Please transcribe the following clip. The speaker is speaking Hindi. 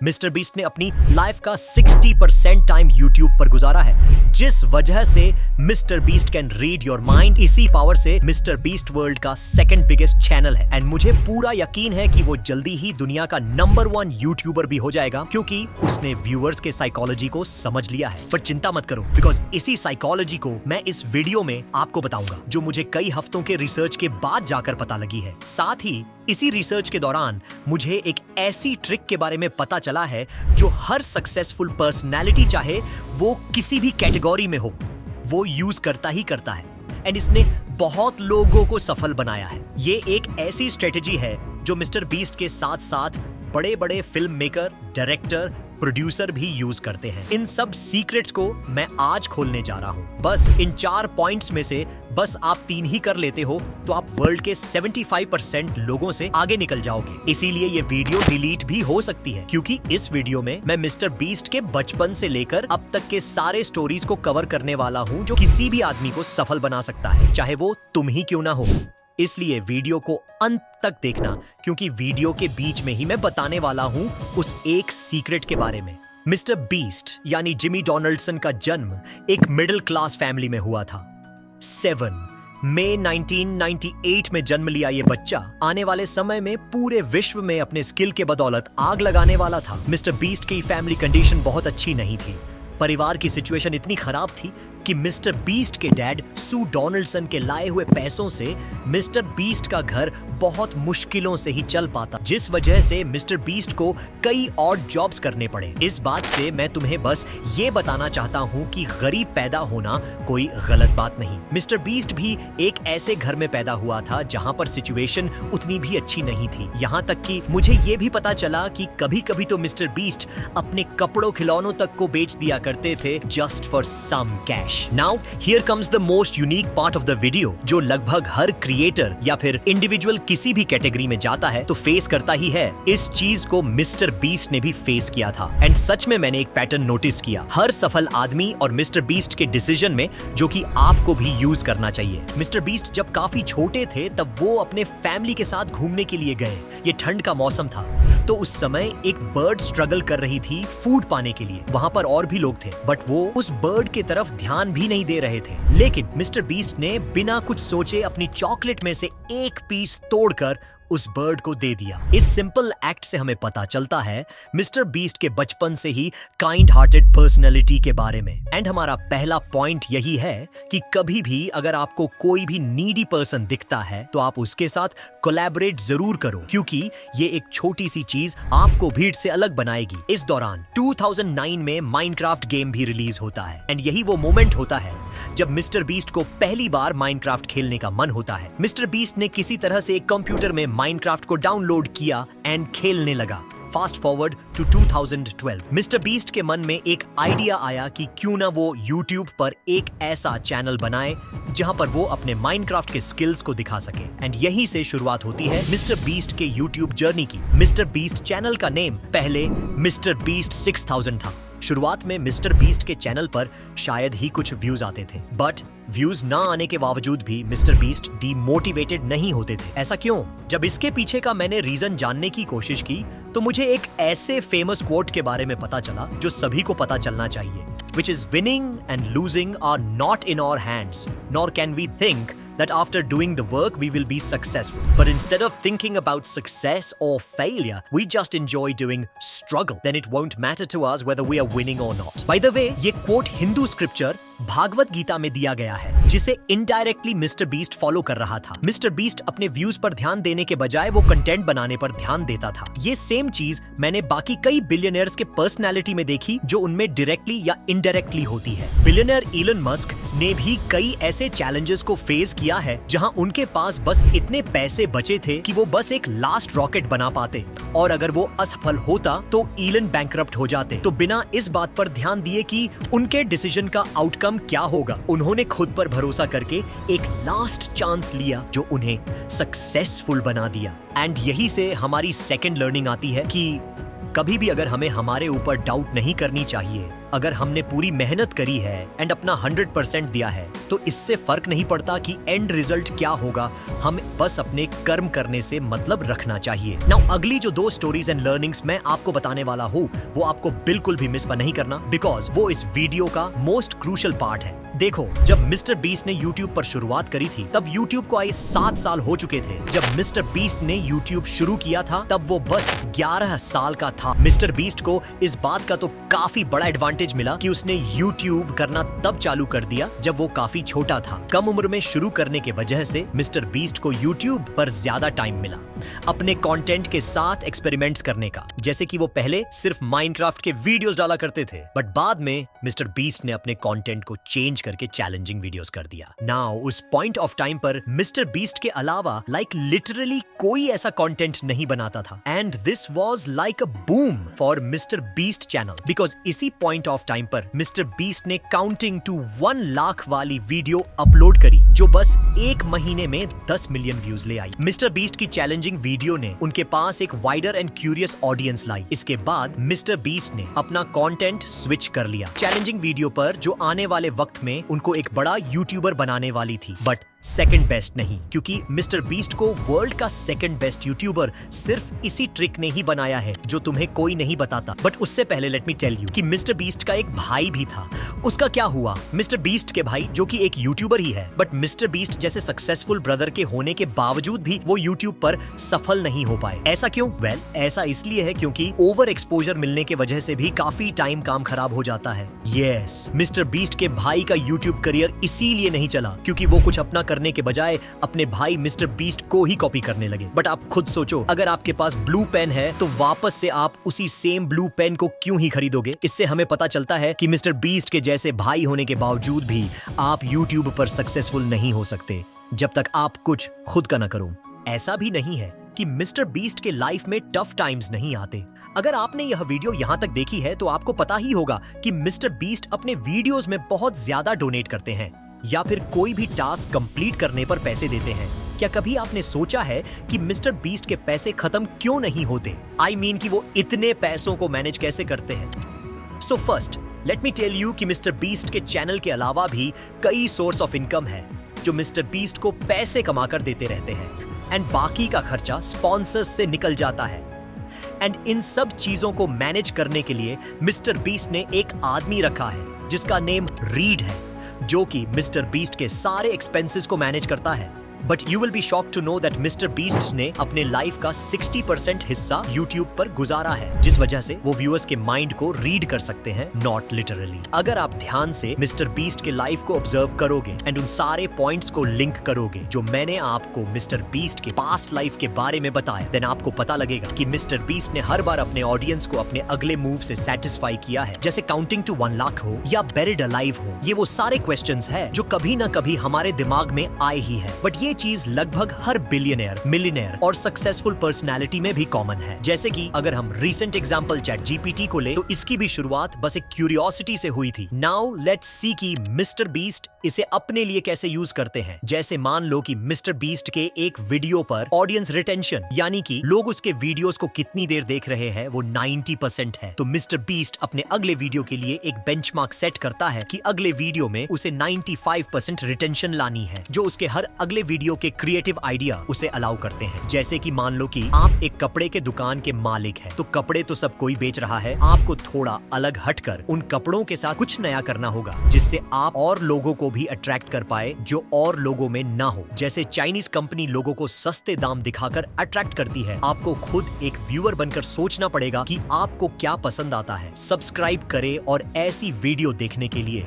मिस्टर बीस्ट ने अपनी लाइफ का 60% टाइम यूट्यूब पर गुजारा है, जिस वजह से mister beast can read your mind. इसी पावर से मिस्टर बीस्ट वर्ल्ड का सेकंड बिगेस्ट चैनल है एंड मुझे पूरा यकीन है कि वो जल्दी ही दुनिया का नंबर 1 यूट्यूबर भी हो जाएगा, क्योंकि उसने व्यूअर्स के साइकोलॉजी को समझ लिया है। पर चिंता मत करो, बिकॉज इसी साइकोलॉजी को मैं इस वीडियो में आपको बताऊंगा, जो मुझे कई हफ्तों के रिसर्च के बाद जाकर पता लगी है। साथ ही इसी रिसर्च के दौरान मुझे एक ऐसी ट्रिक के बारे में पता चला है जो हर सक्सेसफुल पर्सनैलिटी, चाहे वो किसी भी कैटेगरी में हो, वो यूज करता ही करता है एंड इसने बहुत लोगों को सफल बनाया है। ये एक ऐसी स्ट्रेटेजी है जो मिस्टर बीस्ट के साथ साथ बड़े बड़े फिल्म मेकर, डायरेक्टर, प्रोड्यूसर भी यूज करते हैं। इन सब सीक्रेट्स को मैं आज खोलने जा रहा हूं। बस इन 4 पॉइंट्स में से बस आप 3 ही कर लेते हो तो आप वर्ल्ड के 75% लोगों से आगे निकल जाओगे। इसीलिए ये वीडियो डिलीट भी हो सकती है, क्योंकि इस वीडियो में मैं मिस्टर बीस्ट के बचपन से लेकर अब तक के सारे स्टोरीज को कवर करने वाला हूं, जो किसी भी आदमी को सफल बना सकता है, चाहे वो तुम ही क्यों ना हो। इसलिए वीडियो को अंत तक देखना, क्योंकि वीडियो के बीच में ही मैं बताने वाला हूं उस एक सीक्रेट के बारे में। मिस्टर बीस्ट यानी जिमी डोनाल्डसन का जन्म एक मिडिल क्लास फैमिली में हुआ था। 7 मई 1998 में जन्म लिया ये बच्चा आने वाले समय में पूरे विश्व में अपने स्किल के बदौलत आग लगाने वाला था। मिस्टर बीस्ट की फैमिली कंडीशन बहुत अच्छी नहीं थी। परिवार की सिचुएशन इतनी खराब थी कि मिस्टर बीस्ट के डैड सू डोनाल्डसन के लाए हुए पैसों से मिस्टर बीस्ट का घर बहुत मुश्किलों से ही चल पाता, जिस वजह से मिस्टर बीस्ट को कई ऑड जॉब्स करने पड़े। इस बात से मैं तुम्हें बस ये बताना चाहता हूँ कि गरीब पैदा होना कोई गलत बात नहीं। मिस्टर बीस्ट भी एक ऐसे घर में पैदा हुआ था जहाँ पर सिचुएशन उतनी भी अच्छी नहीं थी। यहाँ तक कि मुझे ये भी पता चला कि कभी कभी तो मिस्टर बीस्ट अपने कपड़ों खिलौनों तक को बेच दिया करते थे just for some cash. Now here comes the most unique part of the video, जो लगभग हर क्रिएटर या फिर इंडिविजुअल किसी भी कैटेगरी में जाता है तो फेस करता ही है। इस चीज को मिस्टर बीस्ट ने भी फेस किया था एंड सच में मैंने एक पैटर्न नोटिस किया हर सफल आदमी और मिस्टर बीस्ट के डिसीजन में, जो कि आपको भी यूज करना चाहिए। मिस्टर बीस्ट जब काफी छोटे थे तब वो अपने फैमिली के साथ घूमने के लिए गए। ये ठंड का मौसम था, तो उस समय एक बर्ड स्ट्रगल कर रही थी फूड पाने के लिए। वहाँ पर और भी लोग थे, बट वो उस बर्ड की तरफ ध्यान भी नहीं दे रहे थे। लेकिन मिस्टर बीस्ट ने बिना कुछ सोचे अपनी चॉकलेट में से एक पीस तोड़कर उस बर्ड को दे दिया। इस सिंपल एक्ट से हमें पता चलता है मिस्टर बीस्ट के बचपन से ही काइंड हार्टेड पर्सनैलिटी के बारे में। एंड हमारा पहला पॉइंट यही है कि कभी भी अगर आपको कोई भी नीडी पर्सन दिखता है तो आप उसके साथ कोलैबोरेट जरूर करो, क्योंकि ये एक छोटी सी चीज आपको भीड़ से अलग बनाएगी। इस दौरान 2009 में माइनक्राफ्ट गेम भी रिलीज होता है एंड यही वो मोमेंट होता है जब मिस्टर बीस्ट को पहली बार माइनक्राफ्ट खेलने का मन होता है। मिस्टर बीस्ट ने किसी तरह से एक कंप्यूटर में माइनक्राफ्ट को डाउनलोड किया एंड खेलने लगा। Fast forward to 2012, Mister Beast के मन में एक आइडिया आया कि क्यों ना वो यूट्यूब पर एक ऐसा चैनल बनाए जहां पर वो अपने माइनक्राफ्ट के स्किल्स को दिखा सके। एंड यहीं से शुरुआत होती है मिस्टर बीस्ट के यूट्यूब जर्नी की। मिस्टर बीस्ट चैनल का नेम पहले मिस्टर बीस्ट 6000 था। शुरुआत में मिस्टर बीस्ट के चैनल पर शायद ही कुछ व्यूज आते थे, बट व्यूज ना आने के बावजूद भी मिस्टर बीस्ट डिमोटिवेटेड नहीं होते थे। ऐसा क्यों? जब इसके पीछे का मैंने रीजन जानने की कोशिश की तो मुझे एक ऐसे फेमस कोट के बारे में पता चला जो सभी को पता चलना चाहिए, which is winning and losing are not in our hands, nor can we think that after doing the work we will be successful. But instead of thinking about success or failure, we just enjoy doing struggle. Then it won't matter to us whether we are winning or not. By the way, ये quote हिंदू स्क्रिप्चर भागवत गीता में दिया गया है, जिसे इनडायरेक्टली मिस्टर बीस्ट फॉलो कर रहा था। मिस्टर बीस्ट अपने व्यूज पर ध्यान देने के बजाय वो कंटेंट बनाने पर ध्यान देता था। ये सेम चीज मैंने बाकी कई बिलियनियर्स के पर्सनालिटी में देखी, जो उनमें डायरेक्टली या इनडायरेक्टली होती है। बिलियनियर इलन मस्क ने भी कई ऐसे चैलेंजेस को फेस किया है जहां उनके पास बस इतने पैसे बचे थे कि वो बस एक लास्ट रॉकेट बना पाते, और अगर वो असफल होता तो इलन बैंकरप्ट हो जाते। तो बिना इस बात पर ध्यान दिए कि उनके डिसीजन का आउटकम क्या होगा, उन्होंने खुद पर भरोसा करके एक लास्ट चांस लिया जो उन्हें सक्सेसफुल बना दिया। एंड यही से हमारी सेकंड लर्निंग आती है कि कभी भी अगर हमें हमारे ऊपर डाउट नहीं करनी चाहिए, अगर हमने पूरी मेहनत करी है एंड अपना 100% दिया है तो इससे फर्क नहीं पड़ता कि एंड रिजल्ट क्या होगा, हमें बस अपने कर्म करने से मतलब रखना चाहिए। नाउ अगली जो 2 स्टोरीज एंड लर्निंग्स मैं आपको बताने वाला हूँ वो आपको बिल्कुल भी मिस नहीं करना, बिकॉज वो इस वीडियो का मोस्ट क्रूशियल पार्ट है। देखो, जब मिस्टर बीस्ट ने YouTube पर शुरुआत करी थी तब YouTube को आए 7 साल हो चुके थे। जब मिस्टर बीस्ट ने YouTube शुरू किया था तब वो बस 11 साल का था। मिस्टर बीस्ट को इस बात का तो काफी बड़ा एडवांटेज मिला कि उसने YouTube करना तब चालू कर दिया जब वो काफी छोटा था। कम उम्र में शुरू करने के वजह से मिस्टर बीस्ट को YouTube पर ज्यादा टाइम मिला अपने कंटेंट के साथ एक्सपेरिमेंट्स करने का। जैसे कि वो पहले सिर्फ माइनक्राफ्ट के वीडियोस डाला करते थे, बट बाद में मिस्टर बीस्ट ने अपने कंटेंट को चेंज करके चैलेंजिंग वीडियोस कर दिया। नाउ उस पॉइंट ऑफ टाइम पर मिस्टर बीस्ट के अलावा लिटरली कोई ऐसा कंटेंट नहीं बनाता था, and this was like a boom for mister beast channel, because इसी पॉइंट ऑफ टाइम पर मिस्टर बीस्ट ने काउंटिंग टू 1 लाख वाली वीडियो अपलोड करी जो बस 1 महीने में 10 मिलियन व्यूज ले आई। मिस्टर बीस्ट की चैलेंजिंग वीडियो ने उनके पास एक वाइडर एंड क्यूरियस ऑडियंस लाई। इसके बाद मिस्टर बीस्ट ने अपना कंटेंट स्विच कर लिया। चैलेंजिंग वीडियो पर जो आने वाले वक्त में उनको एक बड़ा यूट्यूबर बनाने वाली थी, बट सेकंड बेस्ट नहीं, क्योंकि मिस्टर बीस्ट को वर्ल्ड का सेकंड बेस्ट यूट्यूबर सिर्फ इसी ट्रिक ने ही बनाया है जो तुम्हें कोई नहीं बताता। बट उससे पहले लेट मी टेल यू कि मिस्टर बीस्ट का एक भाई भी था। उसका क्या हुआ? मिस्टर बीस्ट के भाई जो कि एक यूट्यूबर ही है, बट मिस्टर बीस्ट जैसे सक्सेसफुल ब्रदर के होने के बावजूद भी वो यूट्यूब पर सफल नहीं हो पाए। ऐसा क्यों? वेल, ऐसा इसलिए है क्योंकि ओवर एक्सपोजर मिलने के वजह से भी काफी टाइम काम खराब हो जाता है। यस, मिस्टर बीस्ट के भाई का यूट्यूब करियर इसीलिए नहीं चला क्योंकि वो कुछ अपना करने के बजाय अपने भाई मिस्टर बीस्ट को ही कॉपी करने लगे। बट आप खुद सोचो, अगर आपके पास ब्लू पेन है तो वापस से आप उसी सेम ब्लू पेन को क्यों ही खरीदोगे? इससे हमें पता चलता है कि मिस्टर बीस्ट के जैसे भाई होने के बावजूद भी आप यूट्यूब पर सक्सेसफुल नहीं हो सकते जब तक आप कुछ खुद का न करो। ऐसा भी नहीं है कि मिस्टर बीस्ट के लाइफ में टफ टाइम्स नहीं आते। अगर आपने यह वीडियो यहाँ तक देखी है तो आपको पता ही होगा कि मिस्टर बीस्ट अपने वीडियोस में बहुत ज्यादा डोनेट करते हैं या फिर कोई भी टास्क कंप्लीट करने पर पैसे देते हैं। क्या कभी आपने सोचा है कि मिस्टर बीस्ट के पैसे खत्म क्यों नहीं होते? I mean कि वो इतने पैसों को मैनेज कैसे करते हैं? So first let me tell you कि मिस्टर बीस्ट के चैनल के अलावा भी कई सोर्स ऑफ इनकम है जो मिस्टर बीस्ट को पैसे कमाकर देते रहते हैं, एंड बाकी का खर्चा स्पॉन्सर्स से निकल जाता है। एंड इन सब चीजों को मैनेज करने के लिए मिस्टर बीस्ट ने एक आदमी रखा है जिसका नेम रीड है, जो कि मिस्टर बीस्ट के सारे एक्सपेंसेस को मैनेज करता है। But you will be shocked to know that Mister Beast ने अपने लाइफ का 60% हिस्सा YouTube पर गुजारा है, जिस वजह से वो व्यूअर्स के माइंड को रीड कर सकते हैं, नॉट लिटरली। अगर आप ध्यान से मिस्टर बीस्ट के लाइफ को ऑब्जर्व करोगे एंड उन सारे पॉइंट्स को लिंक करोगे जो मैंने आपको मिस्टर बीस्ट के पास्ट लाइफ के बारे में बताया, देन आपको पता लगेगा कि मिस्टर बीस्ट ने हर बार अपने ऑडियंस को अपने अगले मूव से सेटिस्फाई किया है। जैसे काउंटिंग टू 1 लाख हो या बेरिड अलाइव हो, ये वो सारे क्वेश्चंस है जो कभी ना कभी हमारे दिमाग में आए ही है। बट ये चीज लगभग हर बिलियनियर, मिलियनियर और सक्सेसफुल पर्सनालिटी में भी कॉमन है। जैसे कि अगर हम रीसेंट एग्जांपल चैट जीपीटी को ले तो इसकी भी शुरुआत बस एक क्यूरियोसिटी से हुई थी। नाउ लेट्स सी कि मिस्टर बीस्ट इसे अपने लिए कैसे यूज करते हैं। जैसे मान लो कि मिस्टर बीस्ट के एक वीडियो पर ऑडियंस रिटेंशन यानी कि लोग उसके वीडियोस को कितनी देर देख रहे हैं वो 90% है, तो मिस्टर बीस्ट अपने अगले वीडियो के लिए एक बेंचमार्क सेट करता है कि अगले वीडियो में उसे 95% रिटेंशन लानी है, जो उसके हर अगले वीडियो के क्रिएटिव आइडिया उसे अलाउ करते हैं। जैसे कि मान लो कि आप एक कपड़े के दुकान के मालिक हैं, तो कपड़े तो सब कोई बेच रहा है, आपको थोड़ा अलग हटकर उन कपड़ों के साथ कुछ नया करना होगा जिससे आप और लोगों को भी अट्रैक्ट कर पाए जो और लोगों में ना हो। जैसे चाइनीज कंपनी लोगों को सस्ते दाम दिखाकर अट्रैक्ट करती है, आपको खुद एक व्यूअर बनकर सोचना पड़ेगा कि आपको क्या पसंद आता है। सब्सक्राइब करें और ऐसी वीडियो देखने के लिए